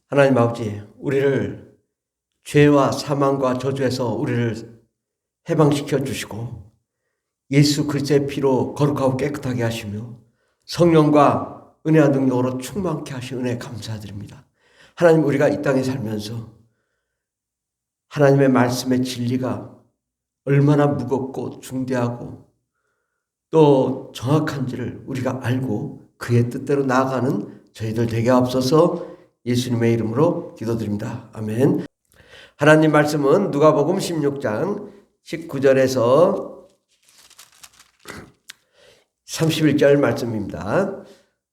하나님 아버지, 우리를 죄와 사망과 저주에서 우리를 해방시켜 주시고 예수 그리스도의 피로 거룩하고 깨끗하게 하시며 성령과 은혜와 능력으로 충만케 하신 은혜 감사드립니다. 하나님, 우리가 이 땅에 살면서 하나님의 말씀의 진리가 얼마나 무겁고 중대하고 또 정확한지를 우리가 알고 그의 뜻대로 나아가는 저희들 되게 하옵소서. 예수님의 이름으로 기도드립니다. 아멘. 하나님 말씀은 누가복음 16장 19절에서 31절 말씀입니다.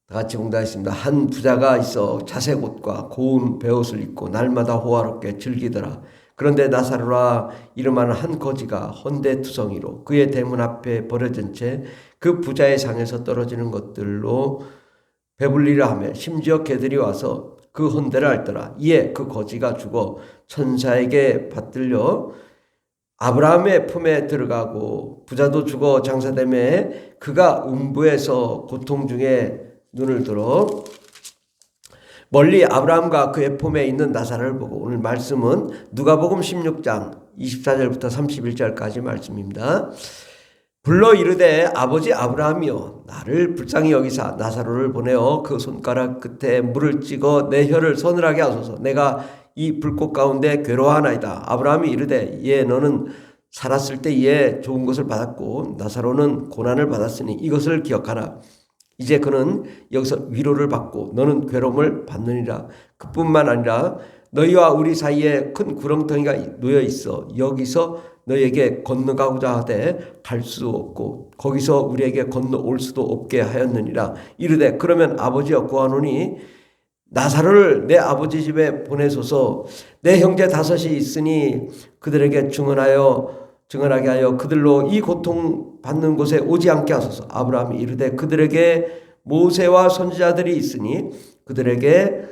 다 같이 공부하겠습니다. 한 부자가 있어 자색 옷과 고운 베옷을 입고 날마다 호화롭게 즐기더라. 그런데 나사로라 이름하는 한 거지가 헌데투성이로 그의 대문 앞에 버려진 채 그 부자의 상에서 떨어지는 것들로 배불리려 하며 심지어 개들이 와서 그 헌데를 앓더라. 이에 그 거지가 죽어 천사에게 받들려 아브라함의 품에 들어가고 부자도 죽어 장사되매 그가 음부에서 고통 중에 눈을 들어 멀리 아브라함과 그의 품에 있는 나사로를 보고, 오늘 말씀은 누가복음 16장 24절부터 31절까지 말씀입니다. 불러 이르되 아버지 아브라함이여 나를 불쌍히 여기사 나사로를 보내어 그 손가락 끝에 물을 찍어 내 혀를 서늘하게 하소서. 내가 이 불꽃 가운데 괴로워하나이다. 아브라함이 이르되 예 너는 살았을 때 예 좋은 것을 받았고 나사로는 고난을 받았으니 이것을 기억하라. 이제 그는 여기서 위로를 받고 너는 괴로움을 받느니라. 그뿐만 아니라 너희와 우리 사이에 큰 구렁텅이가 놓여 있어 여기서 너희에게 건너가고자 하되 갈 수 없고 거기서 우리에게 건너올 수도 없게 하였느니라. 이르되 그러면 아버지여 구하노니 나사로를 내 아버지 집에 보내소서. 내 형제 다섯이 있으니 그들에게 증언하게 하여 그들로 이 고통 받는 곳에 오지 않게 하소서. 아브라함이 이르되 그들에게 모세와 선지자들이 있으니 그들에게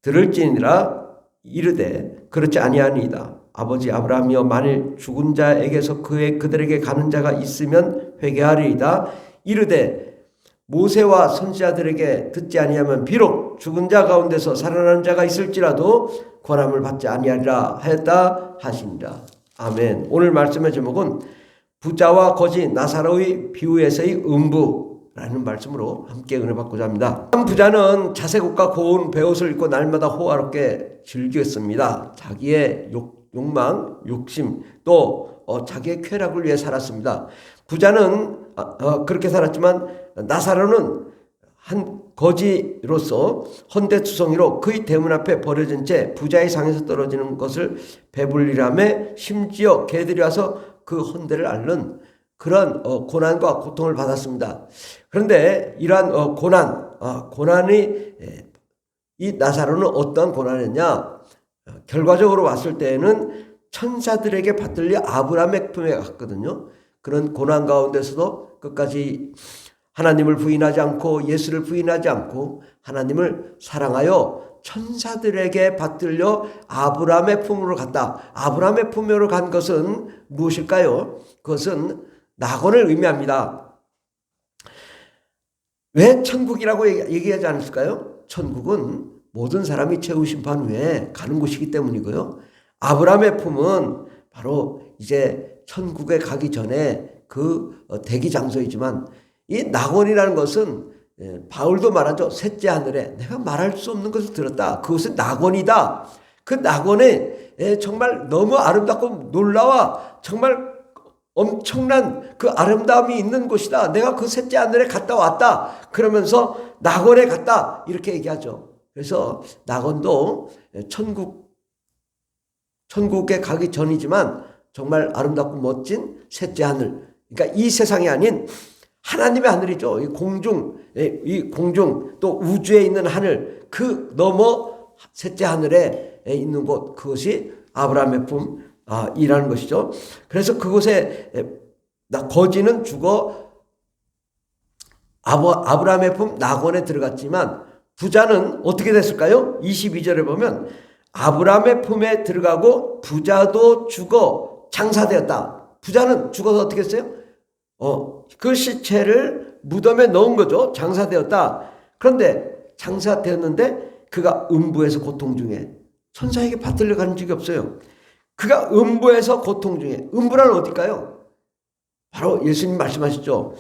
들을지니라. 이르되 그렇지 아니하니이다. 아버지 아브라함이여 만일 죽은 자에게서 그들에게 가는 자가 있으면 회개하리이다. 이르되 모세와 선지자들에게 듣지 아니하면 비록 죽은 자 가운데서 살아나는 자가 있을지라도 권함을 받지 아니하리라 하였다 하시니라. 아멘. 오늘 말씀의 제목은 부자와 거지 나사로의 비유에서의 음부라는 말씀으로 함께 은혜 받고자 합니다. 한 부자는 자색옷과 고운 베옷을 입고 날마다 호화롭게 즐겼습니다. 자기의 욕망, 욕심, 또 자기의 쾌락을 위해 살았습니다. 부자는 그렇게 살았지만 나사로는 한 거지로서 헌데투성이로 그의 대문 앞에 버려진 채 부자의 상에서 떨어지는 것을 배불리라며 심지어 개들이 와서 그 헌데를 앓는 그런 고난과 고통을 받았습니다. 그런데 이러한 고난이 이 나사로는 어떠한 고난이었냐? 결과적으로 왔을 때에는 천사들에게 받들려 아브라함의 품에 갔거든요. 그런 고난 가운데서도 끝까지 하나님을 부인하지 않고 예수를 부인하지 않고 하나님을 사랑하여 천사들에게 받들려 아브라함의 품으로 갔다. 아브라함의 품으로 간 것은 무엇일까요? 그것은 낙원을 의미합니다. 왜 천국이라고 얘기하지 않았을까요? 천국은 모든 사람이 최후 심판 후에 가는 곳이기 때문이고요. 아브라함의 품은 바로 이제 천국에 가기 전에 그 대기 장소이지만 이 낙원이라는 것은 바울도 말하죠. 셋째 하늘에 내가 말할 수 없는 것을 들었다. 그것은 낙원이다. 그 낙원에 정말 너무 아름답고 놀라워 정말 엄청난 그 아름다움이 있는 곳이다. 내가 그 셋째 하늘에 갔다 왔다. 그러면서 낙원에 갔다. 이렇게 얘기하죠. 그래서 낙원도 천국에 가기 전이지만 정말 아름답고 멋진 셋째 하늘. 그러니까 이 세상이 아닌 하나님의 하늘이죠. 이 공중 또 우주에 있는 하늘, 그 너머 셋째 하늘에 있는 곳, 그것이 아브라함의 품이라는 것이죠. 그래서 그곳에 거지는 죽어 아브라함의 품 낙원에 들어갔지만 부자는 어떻게 됐을까요? 22절에 보면 아브라함의 품에 들어가고 부자도 죽어 장사되었다. 부자는 죽어서 어떻게 했어요? 그 시체를 무덤에 넣은 거죠. 장사되었다. 그런데 장사되었는데 그가 음부에서 고통 중에 천사에게 받들려 가는 적이 없어요. 그가 음부에서 고통 중에, 음부란 어딜까요? 바로 예수님 말씀하셨죠.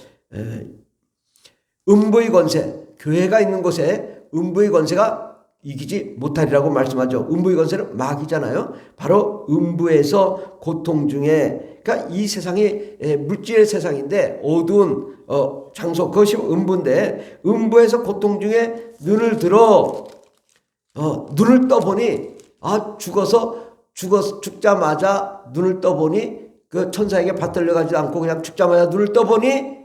음부의 권세, 교회가 있는 곳에 음부의 권세가 이기지 못하리라고 말씀하죠. 음부의 권세는 마귀잖아요. 바로 음부에서 고통 중에, 그러니까 이 세상이 물질의 세상인데 어두운 장소, 그것이 음부인데, 음부에서 고통 중에 눈을 들어 눈을 떠보니 죽자마자 눈을 떠보니 그 천사에게 받들려 가지 않고 그냥 죽자마자 눈을 떠보니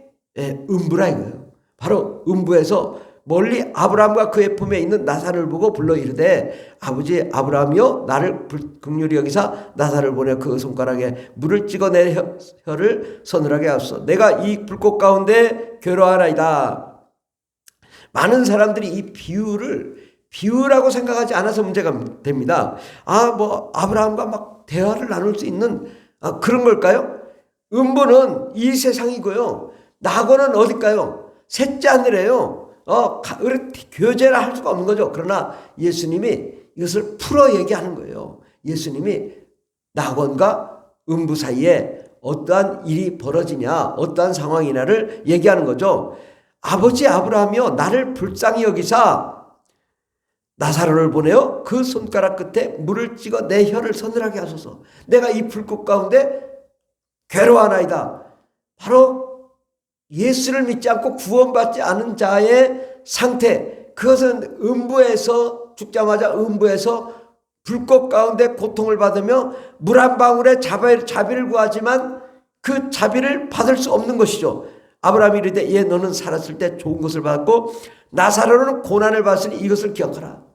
음부라 이거예요. 바로 음부에서 멀리 아브라함과 그의 품에 있는 나사를 보고 불러 이르되 아버지 아브라함이여 나를 긍휼히 여기사 나사를 보내 그 손가락에 물을 찍어 내 혀를 서늘하게 하소서. 내가 이 불꽃 가운데 괴로워하나이다. 많은 사람들이 이 비유라고 생각하지 않아서 문제가 됩니다. 아브라함과 막 대화를 나눌 수 있는 그런 걸까요? 음부는 이 세상이고요. 낙원은 어딜까요? 셋째 하늘이에요. 교제를 할 수가 없는 거죠. 그러나 예수님이 이것을 풀어 얘기하는 거예요. 예수님이 낙원과 음부 사이에 어떠한 일이 벌어지냐, 어떠한 상황이냐를 얘기하는 거죠. 아버지 아브라함이여 나를 불쌍히 여기사 나사로를 보내어 그 손가락 끝에 물을 찍어 내 혀를 서늘하게 하소서. 내가 이 불꽃 가운데 괴로워하나이다. 바로 예수를 믿지 않고 구원받지 않은 자의 상태, 그것은 음부에서 죽자마자 음부에서 불꽃 가운데 고통을 받으며 물 한 방울에 자비를 구하지만 그 자비를 받을 수 없는 것이죠. 아브라함이 이르되 너는 살았을 때 좋은 것을 받았고 나사로는 고난을 받았으니 이것을 기억하라.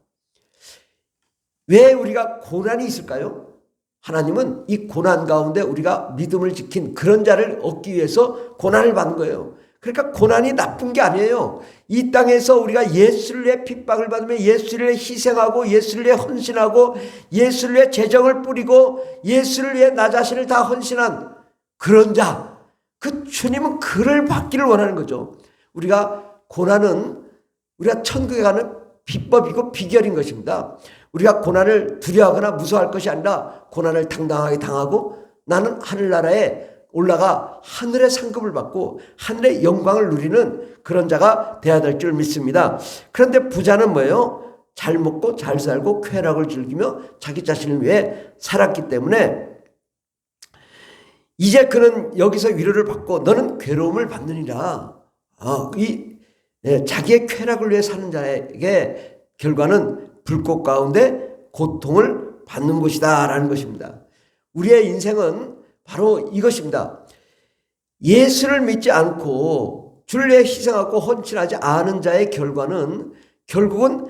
왜 우리가 고난이 있을까요? 하나님은 이 고난 가운데 우리가 믿음을 지킨 그런 자를 얻기 위해서 고난을 받는 거예요. 그러니까 고난이 나쁜 게 아니에요. 이 땅에서 우리가 예수를 위해 핍박을 받으며 예수를 위해 희생하고 예수를 위해 헌신하고 예수를 위해 재정을 뿌리고 예수를 위해 나 자신을 다 헌신한 그런 자, 그 주님은 그를 받기를 원하는 거죠. 고난은 우리가 천국에 가는 비법이고 비결인 것입니다. 우리가 고난을 두려워하거나 무서워할 것이 아니라 고난을 당당하게 당하고 나는 하늘나라에 올라가 하늘의 상급을 받고 하늘의 영광을 누리는 그런 자가 되어야 될 줄 믿습니다. 그런데 부자는 뭐예요? 잘 먹고 잘 살고 쾌락을 즐기며 자기 자신을 위해 살았기 때문에 이제 그는 여기서 위로를 받고 너는 괴로움을 받느니라. 자기의 쾌락을 위해 사는 자에게 결과는 불꽃 가운데 고통을 받는 것이다 라는 것입니다. 우리의 인생은 바로 이것입니다. 예수를 믿지 않고 주를 위해 희생하고 헌신하지 않은 자의 결과는 결국은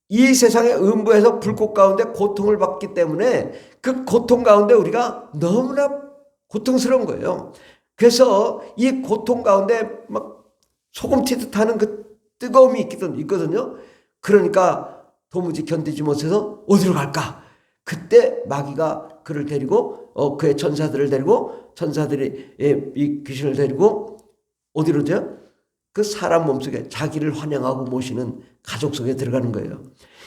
이 세상의 음부에서 불꽃 가운데 고통을 받기 때문에 그 고통 가운데 우리가 너무나 고통스러운 거예요. 그래서 이 고통 가운데 막 소금 튀듯 하는 그 뜨거움이 있거든요. 그러니까 도무지 견디지 못해서 어디로 갈까? 그때 마귀가 그를 데리고 그의 천사들을 데리고 천사들이 이 귀신을 데리고 어디로 돼요? 그 사람 몸속에 자기를 환영하고 모시는 가족 속에 들어가는 거예요.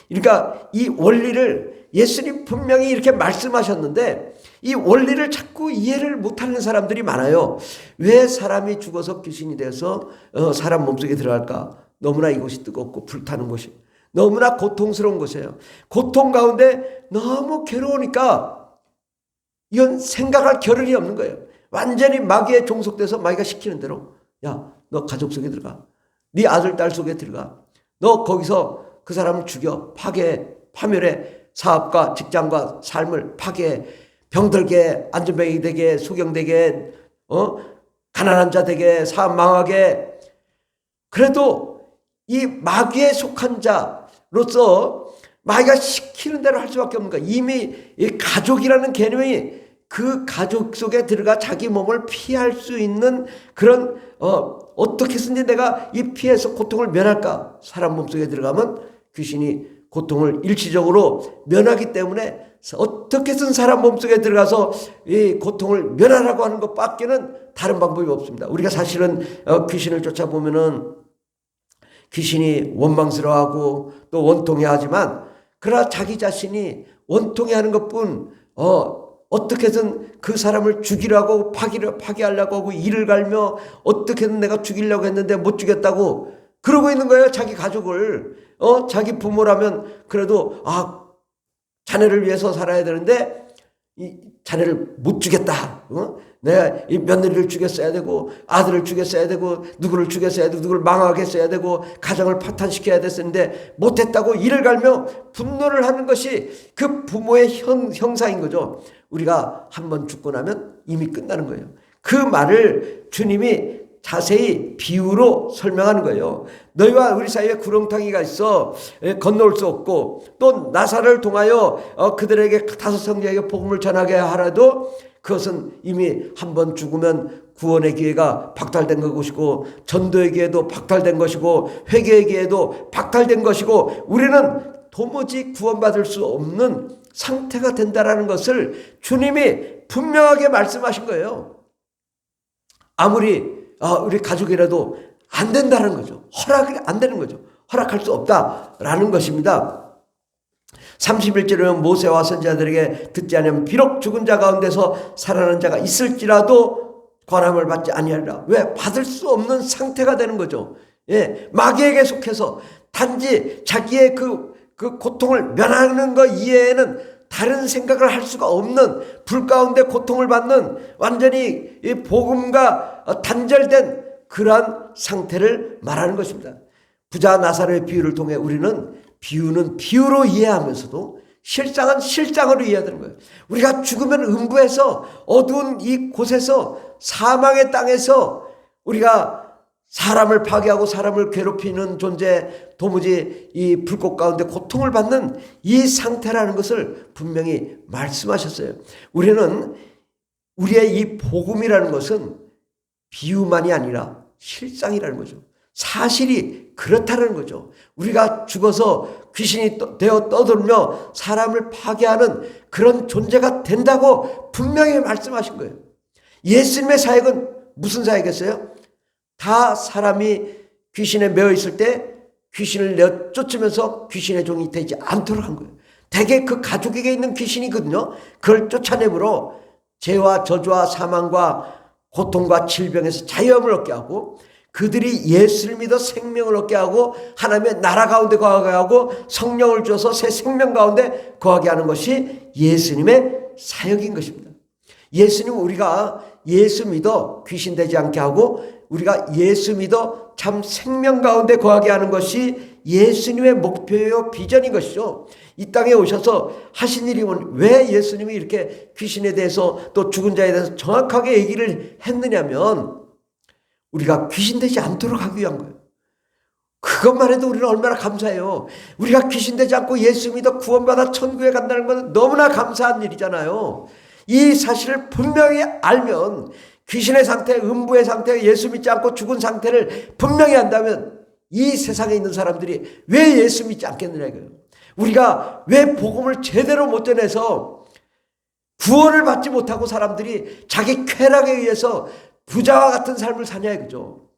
그러니까 이 원리를 예수님 분명히 이렇게 말씀하셨는데 이 원리를 자꾸 이해를 못하는 사람들이 많아요. 왜 사람이 죽어서 귀신이 돼서 사람 몸속에 들어갈까? 너무나 이곳이 뜨겁고 불타는 곳이 너무나 고통스러운 곳이에요. 고통 가운데 너무 괴로우니까 이건 생각할 겨를이 없는 거예요. 완전히 마귀에 종속돼서 마귀가 시키는 대로 야, 너 가족 속에 들어가. 네 아들, 딸 속에 들어가. 너 거기서 그 사람을 죽여. 파괴해. 파멸해. 사업과 직장과 삶을 파괴해. 병들게, 안전병이 되게, 소경되게, 가난한 자 되게, 사업 망하게. 그래도 이 마귀에 속한 자로서 마귀가 시키는 대로 할 수밖에 없는 거야. 이미 이 가족이라는 개념이 그 가족 속에 들어가 자기 몸을 피할 수 있는 그런 어떻게 해서든지 내가 이 피해서 고통을 면할까? 사람 몸속에 들어가면 귀신이 고통을 일시적으로 면하기 때문에 어떻게 해서든 사람 몸속에 들어가서 이 고통을 면하라고 하는 것밖에는 다른 방법이 없습니다. 우리가 사실은 귀신을 쫓아보면은 귀신이 원망스러워하고 또 원통해하지만 그러나 자기 자신이 원통해하는 것뿐 어떻게든 그 사람을 죽이려고 파괴하려고 하고 이를 갈며 어떻게든 내가 죽이려고 했는데 못 죽였다고 그러고 있는 거예요. 자기 가족을 자기 부모라면 그래도 자네를 위해서 살아야 되는데 이 자네를 못 죽였다. 내가 이 며느리를 죽였어야 되고 아들을 죽였어야 되고 누구를 죽였어야 되고 누구를 망하게 했어야 되고 가정을 파탄시켜야 됐었는데 못했다고 이를 갈며 분노를 하는 것이 그 부모의 형상인 거죠. 우리가 한번 죽고 나면 이미 끝나는 거예요. 그 말을 주님이 자세히 비유로 설명하는 거예요. 너희와 우리 사이에 구렁텅이가 있어 건너올 수 없고 또 나사를 통하여 그들에게 다섯 성자에게 복음을 전하게 하라도 그것은 이미 한번 죽으면 구원의 기회가 박탈된 것이고 전도의 기회도 박탈된 것이고 회개의 기회도 박탈된 것이고 우리는 도무지 구원받을 수 없는 상태가 된다라는 것을 주님이 분명하게 말씀하신 거예요. 아무리 우리 가족이라도 안 된다는 거죠. 허락이 안 되는 거죠. 허락할 수 없다라는 것입니다. 31절에 모세와 선지자들에게 듣지 않으면 비록 죽은 자 가운데서 살아난 자가 있을지라도 권함을 받지 아니하리라. 왜? 받을 수 없는 상태가 되는 거죠. 마귀에게 속해서 단지 자기의 그 고통을 면하는 것 이외에는 다른 생각을 할 수가 없는 불 가운데 고통을 받는 완전히 이 복음과 단절된 그러한 상태를 말하는 것입니다. 부자 나사로의 비유를 통해 우리는 비유는 비유로 이해하면서도 실상은 실상으로 이해해야 되는 거예요. 우리가 죽으면 음부에서 어두운 이 곳에서 사망의 땅에서 우리가 사람을 파괴하고 사람을 괴롭히는 존재, 도무지 이 불꽃 가운데 고통을 받는 이 상태라는 것을 분명히 말씀하셨어요. 우리는 우리의 이 복음이라는 것은 비유만이 아니라 실상이라는 거죠. 사실이 그렇다는 거죠. 우리가 죽어서 귀신이 되어 떠돌며 사람을 파괴하는 그런 존재가 된다고 분명히 말씀하신 거예요. 예수님의 사역은 무슨 사역이었어요? 다 사람이 귀신에 매어 있을 때 귀신을 내어 쫓으면서 귀신의 종이 되지 않도록 한 거예요. 대개 그 가족에게 있는 귀신이거든요. 그걸 쫓아내므로 죄와 저주와 사망과 고통과 질병에서 자유함을 얻게 하고 그들이 예수를 믿어 생명을 얻게 하고 하나님의 나라 가운데 거하게 하고 성령을 줘서 새 생명 가운데 거하게 하는 것이 예수님의 사역인 것입니다. 예수님은 우리가 예수 믿어 귀신 되지 않게 하고 우리가 예수 믿어 참 생명 가운데 거하게 하는 것이 예수님의 목표요 비전인 것이죠. 이 땅에 오셔서 하신 일이 왜 예수님이 이렇게 귀신에 대해서 또 죽은 자에 대해서 정확하게 얘기를 했느냐면 우리가 귀신 되지 않도록 하기 위한 거예요. 그것만 해도 우리는 얼마나 감사해요. 우리가 귀신 되지 않고 예수 믿어 구원받아 천국에 간다는 건 너무나 감사한 일이잖아요. 이 사실을 분명히 알면 귀신의 상태, 음부의 상태, 예수 믿지 않고 죽은 상태를 분명히 안다면 이 세상에 있는 사람들이 왜 예수 믿지 않겠느냐 이거예요. 우리가 왜 복음을 제대로 못 전해서 구원을 받지 못하고 사람들이 자기 쾌락에 의해서 부자와 같은 삶을 사냐 이거죠.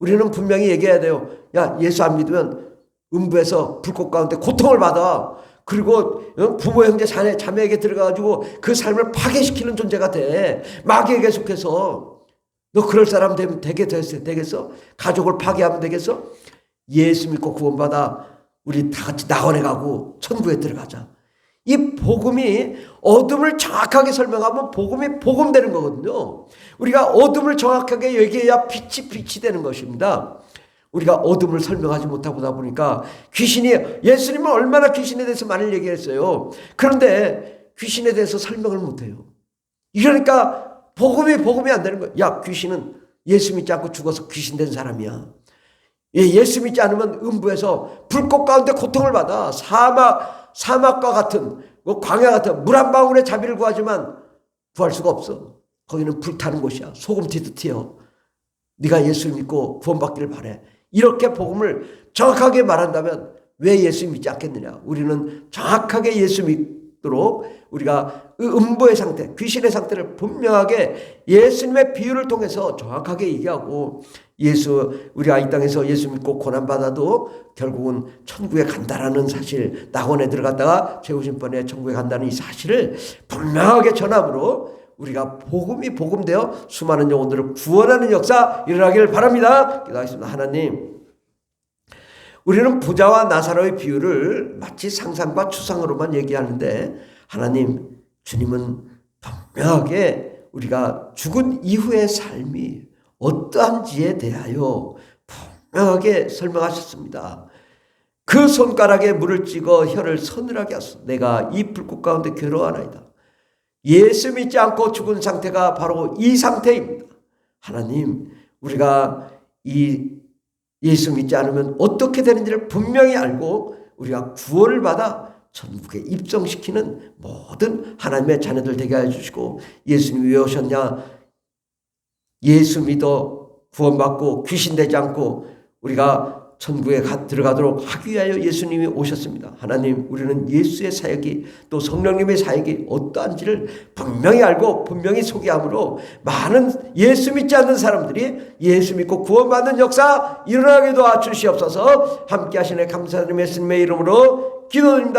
우리는 분명히 얘기해야 돼요. 야, 예수 안 믿으면 음부에서 불꽃 가운데 고통을 받아. 그리고 부모 형제 자매에게 들어가가지고 그 삶을 파괴시키는 존재가 돼. 마귀에게 속해서. 너 그럴 사람 되면 되겠어? 가족을 파괴하면 되겠어? 예수 믿고 구원받아 우리 다 같이 낙원에 가고 천국에 들어가자. 이 복음이 어둠을 정확하게 설명하면 복음이 복음되는 거거든요. 우리가 어둠을 정확하게 얘기해야 빛이 되는 것입니다. 우리가 어둠을 설명하지 못하다 보니까 예수님은 얼마나 귀신에 대해서 많이 얘기했어요. 그런데 귀신에 대해서 설명을 못해요. 이러니까 복음이 안 되는 거예요. 야, 귀신은 예수 믿지 않고 죽어서 귀신 된 사람이야. 예수 믿지 않으면 음부에서 불꽃 가운데 고통을 받아. 사막과 같은 광야 같은 물 한 방울의 자비를 구하지만 구할 수가 없어. 거기는 불타는 곳이야. 소금 튀듯 튀어. 네가 예수를 믿고 구원받기를 바래. 이렇게 복음을 정확하게 말한다면 왜 예수 믿지 않겠느냐. 우리는 정확하게 예수 있도록 우리가 음부의 상태, 귀신의 상태를 분명하게 예수님의 비유를 통해서 정확하게 얘기하고, 우리가 이 땅에서 예수 믿고 고난받아도 결국은 천국에 간다라는 사실, 낙원에 들어갔다가 재우심번에 천국에 간다는 이 사실을 분명하게 전함으로 우리가 복음이 복음되어 수많은 영혼들을 구원하는 역사 일어나기를 바랍니다. 기도하겠습니다. 하나님, 우리는 부자와 나사로의 비유를 마치 상상과 추상으로만 얘기하는데, 하나님, 주님은 분명하게 우리가 죽은 이후의 삶이 어떠한지에 대하여 분명하게 설명하셨습니다. 그 손가락에 물을 찍어 혀를 서늘하게 하소서. 내가 이 불꽃 가운데 괴로워하나이다. 예수 믿지 않고 죽은 상태가 바로 이 상태입니다. 하나님, 우리가 예수 믿지 않으면 어떻게 되는지를 분명히 알고 우리가 구원을 받아 천국에 입성시키는 모든 하나님의 자녀들 되게 해주시고, 예수님이 왜 오셨냐? 예수 믿어 구원받고 귀신되지 않고 우리가 천국에 들어가도록 하기 위하여 예수님이 오셨습니다. 하나님, 우리는 예수의 사역이, 또 성령님의 사역이 어떠한지를 분명히 알고 분명히 소개함으로 많은 예수 믿지 않는 사람들이 예수 믿고 구원받는 역사 일어나게 도와주시옵소서. 함께 하시네 감사드리며 예수님의 이름으로 기도드립니다.